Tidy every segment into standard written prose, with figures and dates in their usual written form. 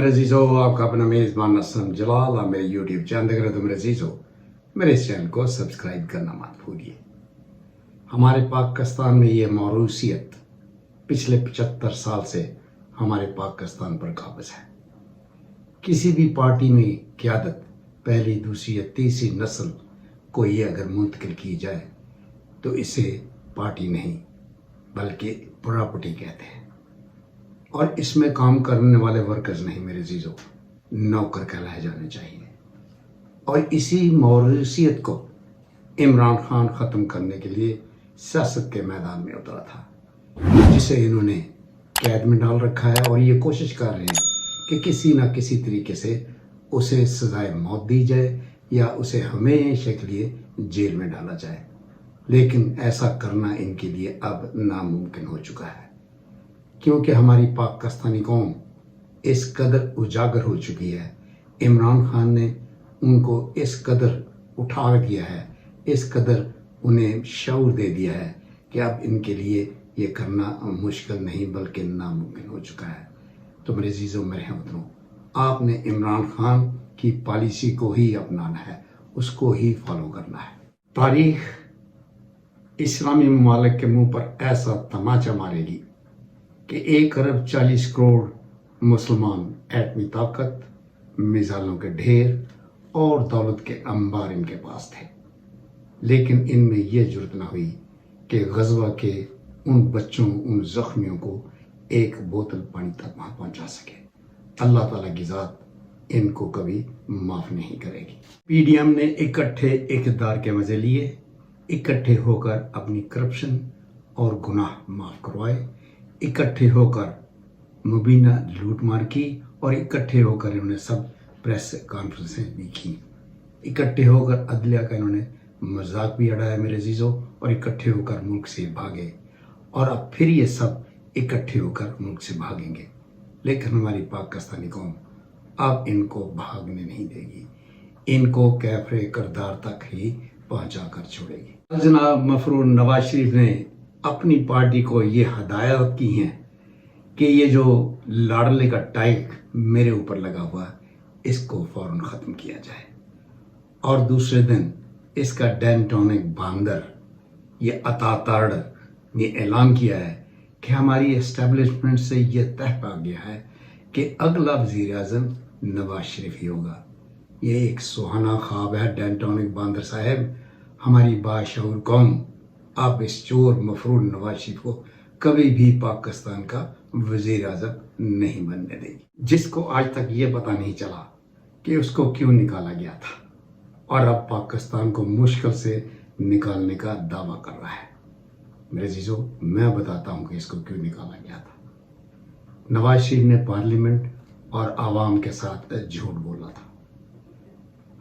मेरे अजीज़ों, आपका अपना मेज़बान असलम जलाल। आप मेरे यूट्यूब चैनल देख रहे हो तो मेरे अजीज़ों, मेरे इस चैनल को सब्सक्राइब करना मत भूलिए। हमारे पाकिस्तान में ये मौरूसियत पिछले 75 साल से हमारे पाकिस्तान पर काबिज है। किसी भी पार्टी में क़यादत पहली, दूसरी या तीसरी नस्ल को ये अगर मुंतकिल की जाए तो इसे पार्टी नहीं बल्कि प्रॉपर्टी कहते हैं, और इसमें काम करने वाले वर्कर्स नहीं मेरे अजीज़ों, नौकर कहलाए जाने चाहिए। और इसी मौरूसियत को इमरान खान ख़त्म करने के लिए सियासत के मैदान में उतरा था, जिसे इन्होंने कैद में डाल रखा है और ये कोशिश कर रहे हैं कि किसी ना किसी तरीके से उसे सज़ाए मौत दी जाए या उसे हमेशा के लिए जेल में डाला जाए। लेकिन ऐसा करना इनके लिए अब नामुमकिन हो चुका है, क्योंकि हमारी पाकिस्तानी कौम इस कदर उजागर हो चुकी है। इमरान खान ने उनको इस कदर उठा दिया है, इस कदर उन्हें शऊर दे दिया है कि अब इनके लिए ये करना मुश्किल नहीं बल्कि नामुमकिन हो चुका है। तो मेरे अजीज़ों, मेरे हमवतनों, आपने इमरान खान की पॉलिसी को ही अपनाना है, उसको ही फॉलो करना है। तारीख इस्लामी ममालिक के मुंह पर ऐसा तमाचा मारेगी कि 1 अरब 40 करोड़ मुसलमान एटमी ताकत, मिसाइलों के ढेर और दौलत के अंबार इनके पास थे, लेकिन इनमें यह जुर्रत न हुई कि गज़वा के उन बच्चों, उन ज़ख्मियों को एक बोतल पानी तक वहाँ पहुँचा सके। अल्लाह ताला की ज़ात इनको कभी माफ़ नहीं करेगी। पीडीएम ने इकट्ठे इक़्तिदार के मज़े लिए, इकट्ठे होकर अपनी करप्शन और गुनाह माफ़ करवाए, इकट्ठे होकर मुबीना लूट मार की और इकट्ठे होकर इन्होंने सब प्रेस कॉन्फ्रेंसें भी की। इकट्ठे होकर अदलिया का इन्होंने मजाक भी उड़ाया मेरे अजीज़ों, और इकट्ठे होकर मुल्क से भागे, और अब फिर ये सब इकट्ठे होकर मुल्क से भागेंगे। लेकिन हमारी पाकिस्तानी कौम अब इनको भागने नहीं देगी, इनको कैफरे किरदार तक ही पहुँचा कर छोड़ेगी। जनाब मफरून नवाज शरीफ ने अपनी पार्टी को ये हदायत की हैं कि ये जो लाडले का टाइक मेरे ऊपर लगा हुआ इसको फ़ौरन ख़त्म किया जाए, और दूसरे दिन इसका डेंटोनिक बांदर ये अताताड़ ने ऐलान किया है कि हमारी एस्टेब्लिशमेंट से ये तय पा गया है कि अगला वज़ीर आज़म नवाज शरीफ ही होगा। ये एक सुहाना ख्वाब है डेंटोनिक बांदर साहब। हमारी बाशऊर कौम आप इस चोर मफरून नवाज शरीफ को कभी भी पाकिस्तान का वज़ीर आज़म नहीं बनने देगी, जिसको आज तक ये पता नहीं चला कि उसको क्यों निकाला गया था, और अब पाकिस्तान को मुश्किल से निकालने का दावा कर रहा है। मेरे अजीज़ों, मैं बताता हूँ कि इसको क्यों निकाला गया था। नवाज शरीफ ने पार्लियामेंट और आवाम के साथ झूठ बोला था।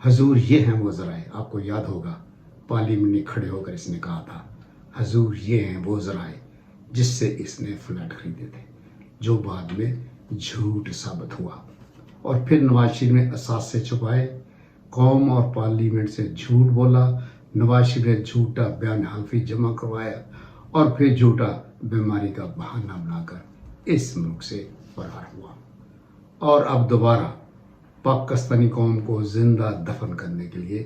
हजूर ये हैं वो ज़राए, आपको याद होगा पार्लियामेंट में खड़े होकर इसने कहा था, हजूर ये हैं वो ज़राए जिससे इसने फ्लैट खरीदे थे, जो बाद में झूठ साबित हुआ। और फिर नवाज शरीफ ने असास से छुपाए, कौम और पार्लियामेंट से झूठ बोला। नवाज शरीफ ने झूठा बयान हल्फी जमा करवाया और फिर झूठा बीमारी का बहाना बनाकर इस मुल्क से फरार हुआ, और अब दोबारा पाकिस्तानी कौम को जिंदा दफन करने के लिए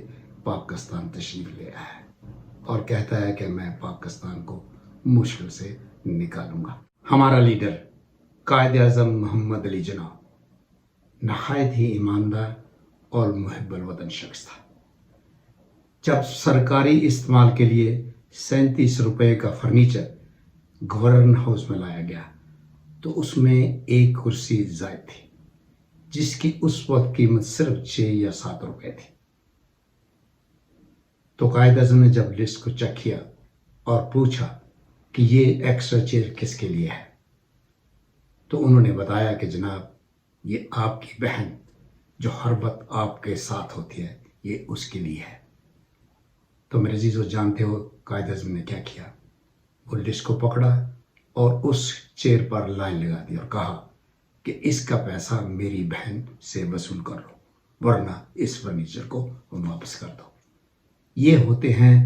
पाकिस्तान तशरीफ ले आया है और कहता है कि मैं पाकिस्तान को मुश्किल से निकालूंगा। हमारा लीडर कायद आज़म मोहम्मद अली जनाब नहायत ही ईमानदार और मुहिब्बुल वतन शख्स था। जब सरकारी इस्तेमाल के लिए 37 रुपये का फर्नीचर गवर्नर हाउस में लाया गया तो उसमें एक कुर्सी ज़ायद थी, जिसकी उस वक्त कीमत सिर्फ 6 या 7 रुपये थी। तो कायद आज़म ने जब लिस्ट को चेक किया और पूछा कि ये एक्स्ट्रा चेयर किसके लिए है, तो उन्होंने बताया कि जनाब ये आपकी बहन जो हर वक्त आपके साथ होती है, ये उसके लिए है। तो मेरे अजीज़ों, जानते हो कायद आज़म ने क्या किया? वो लिस्ट को पकड़ा और उस चेयर पर लाइन लगा दी और कहा कि इसका पैसा मेरी बहन से वसूल कर लो, वरना इस फर्नीचर को वापस कर दो। ये होते हैं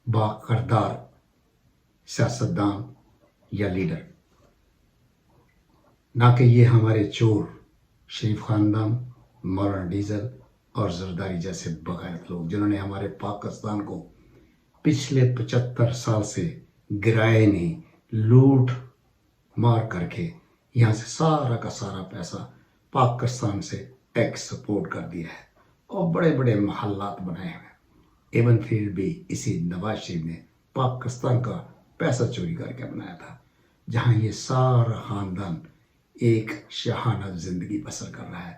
बाकिरदार सियासतदान या लीडर, ना कि ये हमारे चोर شریف خاندان، مولانا ڈیزل اور زرداری جیسے بغیرت لوگ جنہوں نے ہمارے پاکستان کو پچھلے 75 سال سے گرائے نے لوٹ مار کر کے یہاں سے سارا کا سارا پیسہ پاکستان سے ایکسپورٹ کر دیا ہے اور بڑے بڑے محلات بنائے ہیں. ایون فیلڈ بھی اسی نواز شریف نے پاکستان کا پیسہ چوری کر کے بنایا تھا، جہاں یہ سارا خاندان ایک شاہانہ زندگی بسر کر رہا ہے.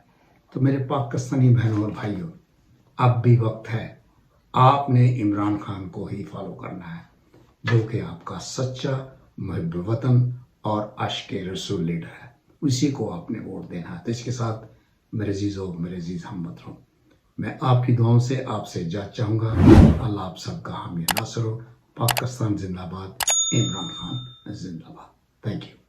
تو میرے پاکستانی بہنوں اور بھائیوں، اب بھی وقت ہے، آپ نے عمران خان کو ہی فالو کرنا ہے، جو کہ آپ کا سچا محب وطن اور عاشق رسول لیڈر ہے. اسی کو آپ نے ووٹ دینا ہے. تو اس کے ساتھ میرے عزیزوں، میرے عزیز ہم وطنوں، میں آپ کی دعاؤں سے آپ سے اجازت چاہوں گا. اللہ آپ سب کا حامی ناصر ہو. پاکستان زندہ باد، عمران خان زندہ باد. Thank you.